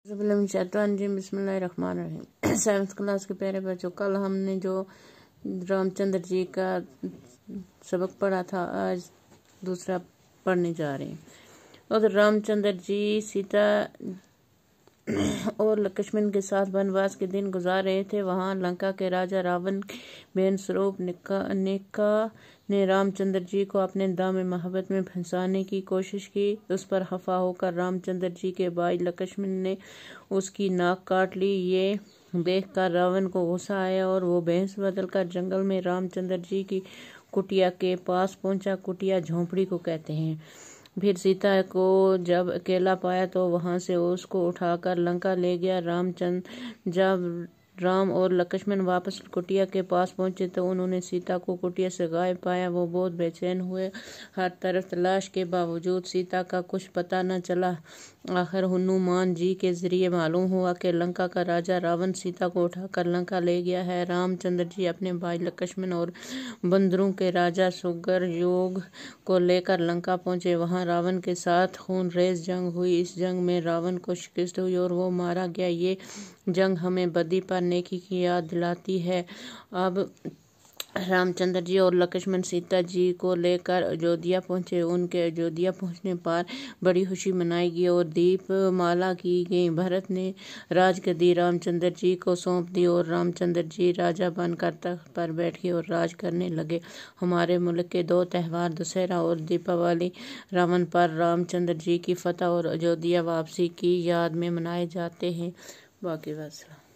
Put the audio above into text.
जी बिस्मिल्लाहिर्रहमानिर्रहीम। 7th class के प्यारे बच्चों, कल हमने जो रामचंद्र जी का सबक पढ़ा था, आज दूसरा पढ़ने जा रहे हैं। और रामचंद्र जी सीता और लक्ष्मण के साथ वनवास के दिन गुजार रहे थे। वहां लंका के राजा रावण की बहन स्वरूपनिका ने रामचंद्र जी को अपने दाम मोहब्बत में फंसाने की कोशिश की। उस पर खफा होकर रामचंद्र जी के भाई लक्ष्मण ने उसकी नाक काट ली। ये देखकर रावण को गुस्सा आया और वो भैंस बदलकर जंगल में रामचंद्र जी की कुटिया के पास पहुंचा। कुटिया झोंपड़ी को कहते हैं। फिर सीता को जब अकेला पाया तो वहां से उसको उठाकर लंका ले गया। जब राम और लक्ष्मण वापस कुटिया के पास पहुंचे तो उन्होंने सीता को कुटिया से गायब पाया। वो बहुत बेचैन हुए। हर तरफ तलाश के बावजूद सीता का कुछ पता न चला। आखिर हनुमान जी के जरिए मालूम हुआ कि लंका का राजा रावण सीता को उठाकर लंका ले गया है। रामचंद्र जी अपने भाई लक्ष्मण और बंदरों के राजा सुग्रीव को लेकर लंका पहुंचे। वहां रावण के साथ खूनरेज जंग हुई। इस जंग में रावण को शिकस्त हुई और वो मारा गया। ये जंग हमें बदी पर नेकी की याद दिलाती है। अब रामचंद्र जी और लक्ष्मण सीता जी को लेकर अयोध्या पहुंचे। उनके अयोध्या पहुंचने पर बड़ी खुशी मनाई गई और दीपमाला की गई। भरत ने राजगद्दी रामचंद्र जी को सौंप दी और रामचंद्र जी राजा बनकर तख्त पर बैठ गए और राज करने लगे। हमारे मुल्क के दो त्यौहार दशहरा और दीपावली रावण पर रामचंद्र जी की फतह और अयोध्या वापसी की याद में मनाए जाते हैं। बाकी बात।